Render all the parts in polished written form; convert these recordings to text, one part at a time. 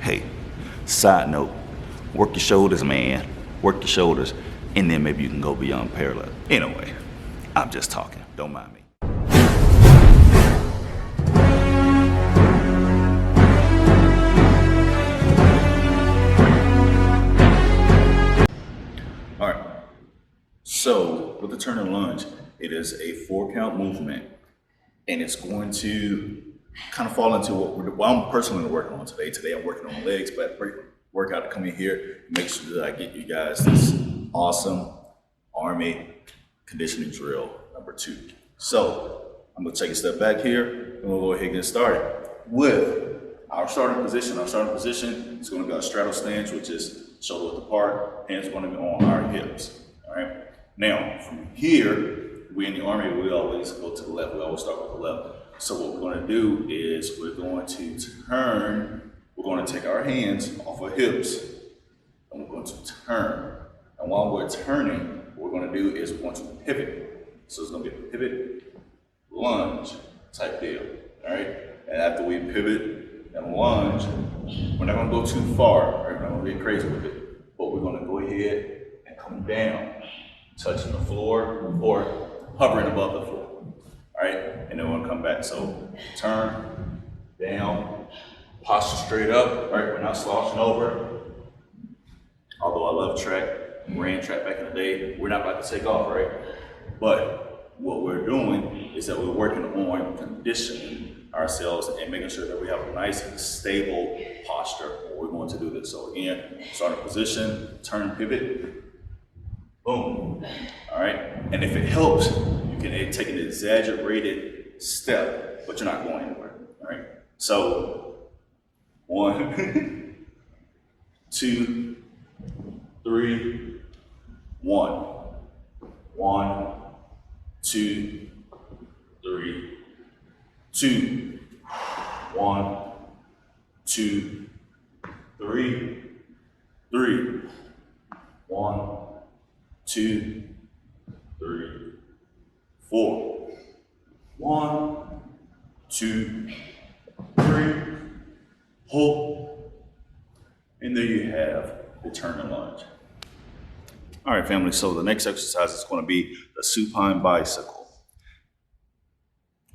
hey, side note, work your shoulders, man. Work your shoulders, and then maybe you can go beyond parallel. Anyway, I'm just talking. Don't mind me. All right. So with the turning lunge, it is a 4-count movement, and it's going to kind of fall into what I'm personally working on today. Today I'm working on legs, but workout to come in here, make sure that I get you guys this awesome Army conditioning drill number 2. So I'm gonna take a step back here, and we'll go ahead and get started with our starting position. Our starting position is gonna be our straddle stance, which is shoulder width apart, hands are gonna be on our hips, all right? Now, from here, we in the Army, we always go to the left. We always start with the left. So what we're gonna do is we're going to turn. We're going to take our hands off our hips, and we're going to turn. And while we're turning, what we're going to do is we're going to pivot. So it's going to be a pivot, lunge type deal, all right? And after we pivot and lunge, we're not going to go too far, right? We're not going to get crazy with it, but we're going to go ahead and come down, touching the floor or hovering above the floor, all right? And then we're going to come back. So turn, down, posture straight up, right? We're not slouching over. Although I love track, ran track back in the day, we're not about to take off, right? But what we're doing is that we're working on conditioning ourselves and making sure that we have a nice, stable posture when we're going to do this. So again, starting position, turn, pivot, boom, all right? And if it helps, you can take an exaggerated step, but you're not going anywhere, all right? So 1, 2, 3, 1. 1, 2, 3, 2. 1, 2, 3, 3. 1, 2, 3, 4. 1, 2, 3. Hold, and there you have the turning lunge. All right, family, so the next exercise is going to be the supine bicycle,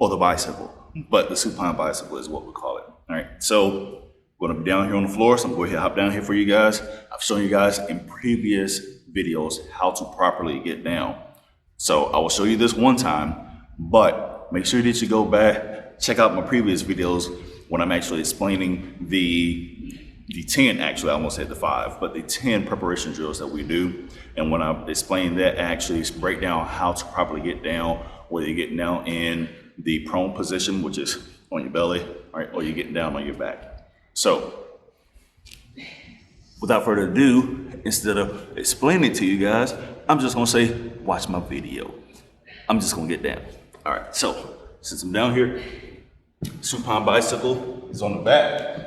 or the bicycle, but the supine bicycle is what we call it. All right, so we're going to be down here on the floor, so I'm going to go ahead and hop down here for you guys. I've shown you guys in previous videos how to properly get down. So I will show you this one time, but make sure that you go back, check out my previous videos when I'm actually explaining the 10, actually I almost hit the 5, but the 10 preparation drills that we do. And when I explain that, I actually break down how to properly get down, whether you're getting down in the prone position, which is on your belly, right, or you're getting down on your back. So without further ado, instead of explaining it to you guys, I'm just gonna say, watch my video. I'm just gonna get down. All right, so since I'm down here, supine bicycle is on the back.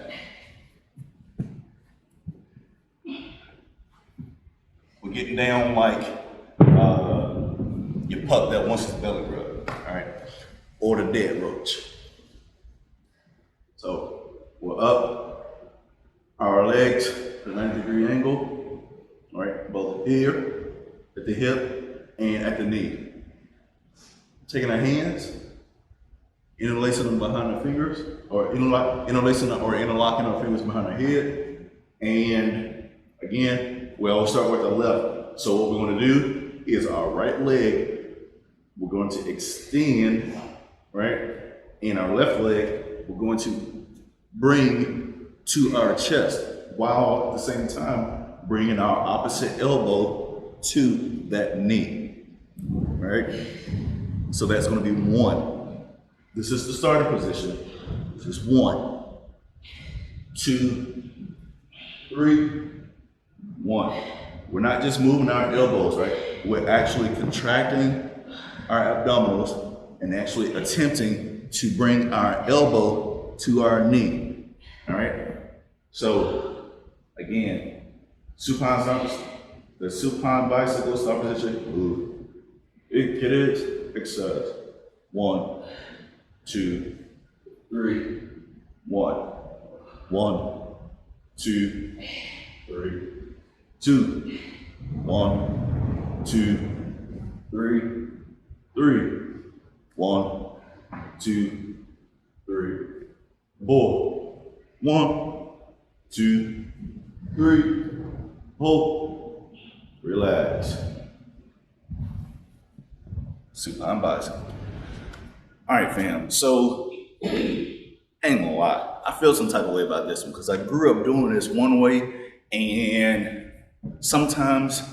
We're getting down like your pup that wants his belly rub, all right? Or the dead roach. So we're up, our legs at a 90-degree angle, all right? Both here, at the hip, and at the knee. Taking our hands, interlacing them behind our fingers, or interlacing or interlocking our fingers behind our head. And again, we always start with the left. So what we're going to do is our right leg, we're going to extend, right? And our left leg, we're going to bring to our chest, while at the same time bringing our opposite elbow to that knee, right? So that's going to be 1. This is the starting position. This is 1, 2, 3, 1. We're not just moving our elbows, right? We're actually contracting our abdominals and actually attempting to bring our elbow to our knee, all right? So again, the supine bicycle start position, it is exercise. 1, 2, 3, 1, 1, 2, 3, 2, 1, 2, 3, 3, 1, 2, 3, 4, 1, 2, 3, hold, relax. Supine bicycle. All right, fam. So, ain't gonna lie, I feel some type of way about this one because I grew up doing this one way, and sometimes,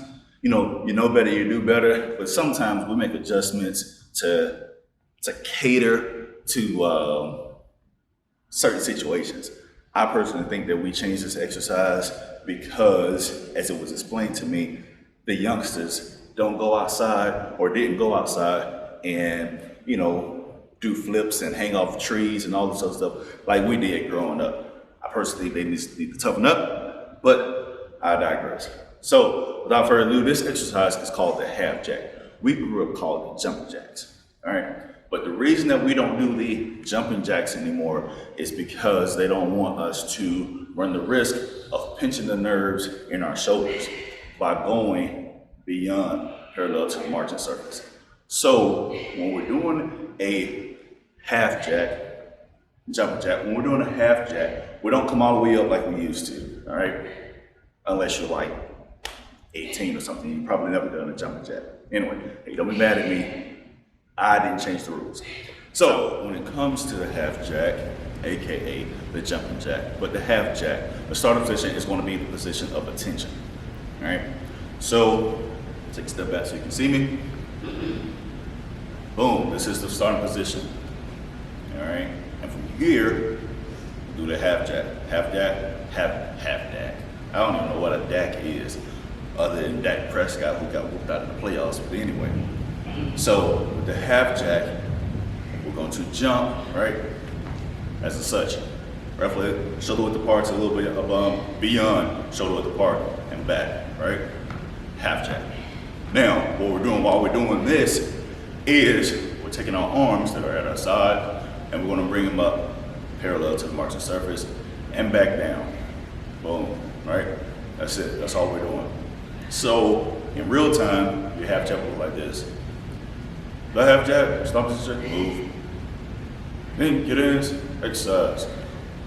you know better, you do better, but sometimes we make adjustments to cater to certain situations. I personally think that we changed this exercise because, as it was explained to me, the youngsters don't go outside or didn't go outside and, do flips and hang off trees and all this other stuff like we did growing up. I personally think they need to toughen up, but I digress. So without further ado, this exercise is called the half jack. We grew up calling it jumping jacks, all right? But the reason that we don't do the jumping jacks anymore is because they don't want us to run the risk of pinching the nerves in our shoulders by going beyond parallel to the marching surface. So when we're doing a half jack, jumping jack, when we're doing a half jack, we don't come all the way up like we used to, all right? Unless you're like 18 or something, you've probably never done a jumping jack. Anyway, hey, don't be mad at me. I didn't change the rules. So when it comes to the half jack, AKA the jumping jack, but the half jack, the starting position is going to be the position of attention, all right? So take a step back so you can see me. Boom, this is the starting position, all right? And from here, do the half jack, half jack. I don't even know what a DAC is, other than Dak Prescott, who got whooped out in the playoffs, but anyway. So with the half jack, we're going to jump, right, as such. Roughly shoulder width apart to a little bit beyond shoulder width apart and back, right? Half jack. Now, what we're doing while we're doing this is we're taking our arms that are at our side and we're going to bring them up parallel to the marching surface and back down. Boom, right? That's it. That's all we're doing. So in real time, your half jack will look like this. The half jack, stop position, move. Then get in, exercise.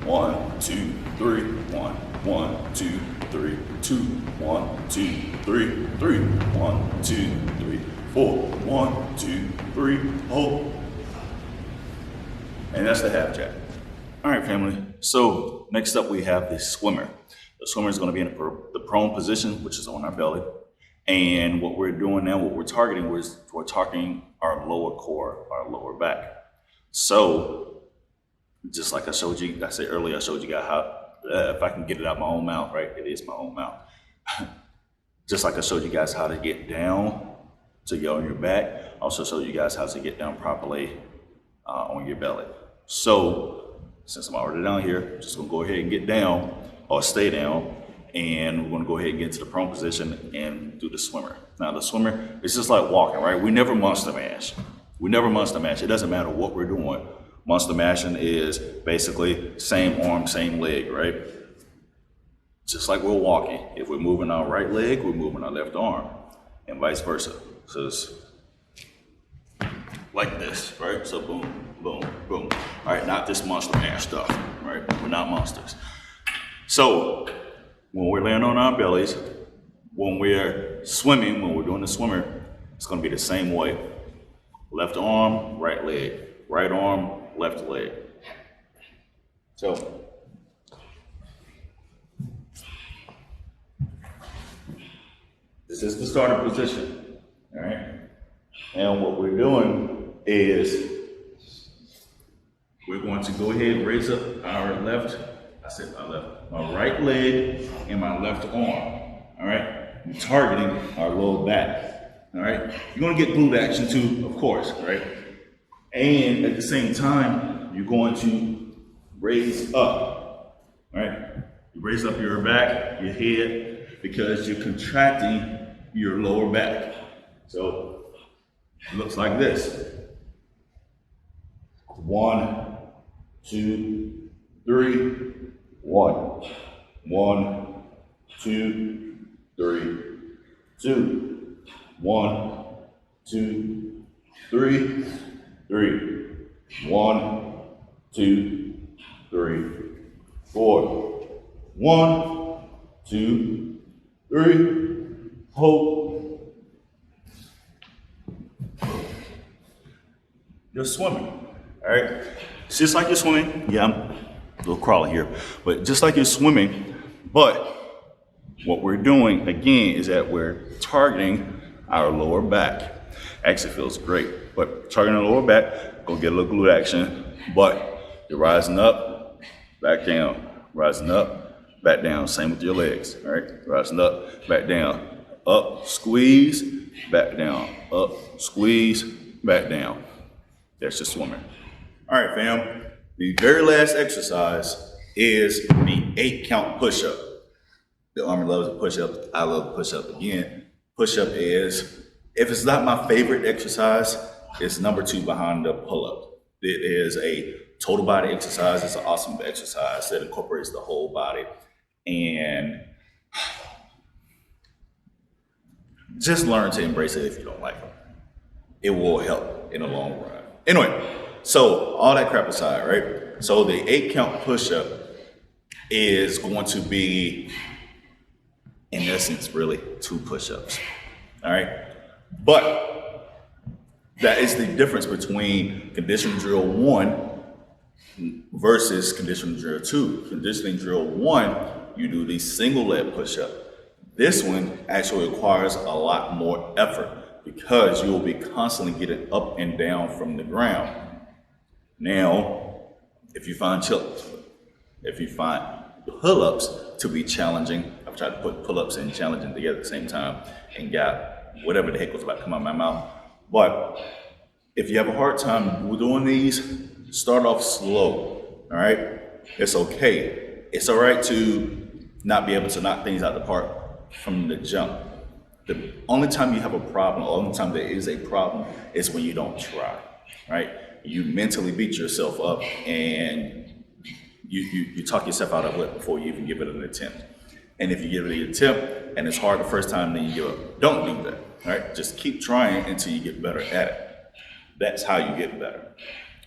1, 2, 3, 1, 1, 2, 3, 2, 1, 2, 3, 3, 1, 2, 3, 4, 1, 2, 3, hold. And that's the half jack. All right, family. So next up we have the swimmer. The swimmer is going to be in the prone position, which is on our belly. And what we're doing now, what we're targeting our lower core, our lower back. So just like I showed you, I said earlier, I showed you guys how, if I can get it out my own mouth, right? It is my own mouth. Just like I showed you guys how to get down to get on your back, I also showed you guys how to get down properly on your belly. So since I'm already down here, I'm just gonna go ahead and get down or stay down. And we're gonna go ahead and get into the prone position and do the swimmer. Now the swimmer, it's just like walking, right? We never monster mash. We never monster mash. It doesn't matter what we're doing. Monster mashing is basically same arm, same leg, right? Just like we're walking. If we're moving our right leg, we're moving our left arm and vice versa. So it's like this, right? So boom, boom, boom. All right, not this monster mash stuff, right? We're not monsters. So when we're laying on our bellies, when we're swimming, when we're doing the swimmer, it's gonna be the same way. Left arm, right leg. Right arm, left leg. So, this is the starting position, all right? And what we're doing is we're going to go ahead and raise up our my right leg and my left arm, all right? I'm targeting our lower back, all right? You're gonna get glute action too, of course, right? And at the same time, you're going to raise up, all right? You raise up your back, your head, because you're contracting your lower back. So it looks like this. 1, 2, 3, 1, 1, 2, 3, 2, 1, 2, 3, 3, 1, 2, 3, 4, 1, 2, 3, hold. You're swimming, all right? It's just like you're swimming. Yeah, I'm a little crawly here, but just like you're swimming, but what we're doing again is that we're targeting our lower back. Actually feels great, but targeting the lower back, go get a little glute action, but you're rising up, back down, rising up, back down. Same with your legs, all right? Rising up, back down, up, squeeze, back down, up, squeeze, back down. That's just swimming. All right, fam. The very last exercise is the 8-count push-up. The Army loves a push-up. I love push-up again. Push-up is, if it's not my favorite exercise, it's number 2 behind the pull-up. It is a total body exercise. It's an awesome exercise that incorporates the whole body. And just learn to embrace it if you don't like it. It will help in the long run. Anyway, so all that crap aside, right? So the 8-count push-up is going to be, in essence, really 2 push-ups, all right? But that is the difference between conditioning drill 1 versus conditioning drill 2. Conditioning drill 1, you do the single leg push-up. This one actually requires a lot more effort because you will be constantly getting up and down from the ground. Now, if you find pull-ups to be challenging, I've tried to put pull-ups and challenging together at the same time and got whatever the heck was about to come out of my mouth. But if you have a hard time doing these, start off slow, all right? It's okay. It's all right to not be able to knock things out of the park from the jump. The only time you have a problem, the only time there is a problem, is when you don't try, right? You mentally beat yourself up and you talk yourself out of it before you even give it an attempt. And if you give it an attempt and it's hard the first time, then you give up. Don't do that, all right? Just keep trying until you get better at it. That's how you get better.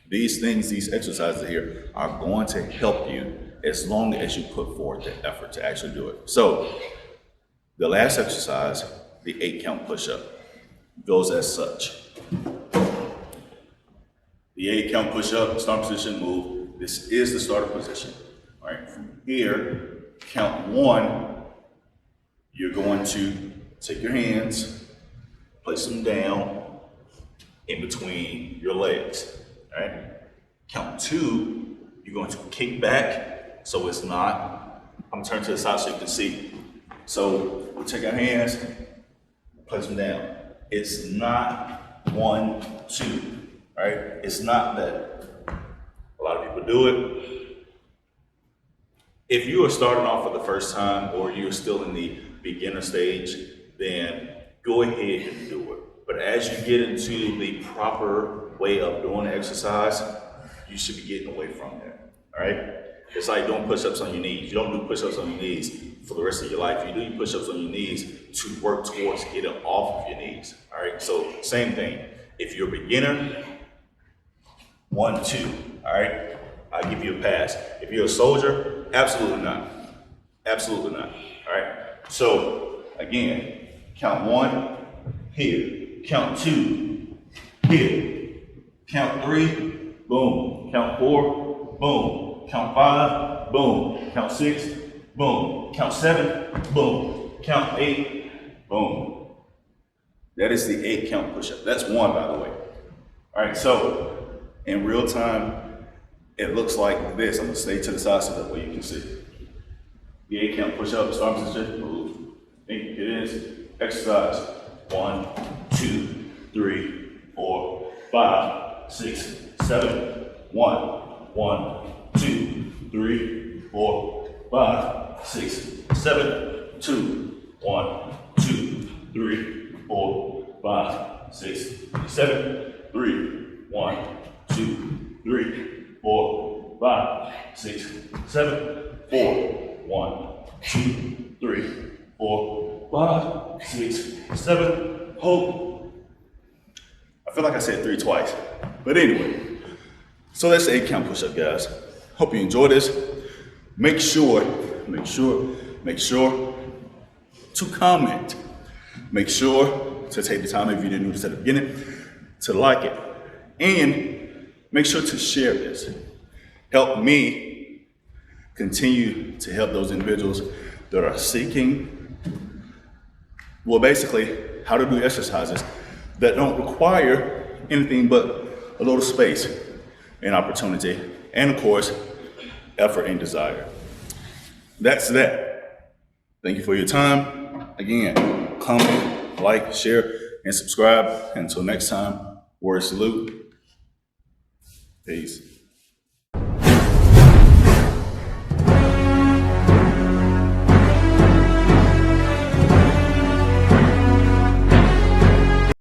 These things, these exercises here are going to help you as long as you put forth the effort to actually do it. So the last exercise, the 8-count push-up, goes as such. The 8-count push-up, start position, move. This is the starter position. All right, from here, count 1, you're going to take your hands, place them down in between your legs. All right, count 2, you're going to kick back so it's not, I'm turning to the side so you can see. So we'll take our hands, place them down. It's not 1, 2, right? It's not that. A lot of people do it. If you are starting off for the first time or you're still in the beginner stage, then go ahead and do it. But as you get into the proper way of doing the exercise, you should be getting away from that, all right? It's like doing push-ups on your knees. You don't do push-ups on your knees for the rest of your life. You do your push-ups on your knees to work towards getting off of your knees, all right? So same thing. If you're a beginner, 1, 2, all right? I'll give you a pass. If you're a soldier, absolutely not. Absolutely not, all right? So again, count 1, here. Count 2, here. Count 3, boom. Count 4, boom. Count 5, boom. Count 6, boom. Count 7, boom. Count 8, boom. That is the 8-count push-up. That's 1, by the way. All right, so in real time, it looks like this. I'm gonna stay to the side so that way you can see. The 8-count push-up, start position, move. It is exercise. 1, 2, 3, 4, 5, 6, 7. 1, 2, 3, 4, 5, 6, 7. 2, 1, 2, 3, 4, 5, 6, 7. 3, 1, 2, 3, 4, 5, 6, 7. 4, 1, 2, 3, 4, 5, 6, 7, hold. I feel like I said 3 twice, but anyway. So that's the 8 count push-up, guys. Hope you enjoy this. Make sure to comment. Make sure to take the time, if you didn't notice at the beginning, to like it. And make sure to share this. Help me continue to help those individuals that are seeking, well, basically, how to do exercises that don't require anything but a little space and opportunity, and of course, effort and desire. That's that. Thank you for your time. Again, comment, like, share, and subscribe. Until next time, warrior salute. Peace.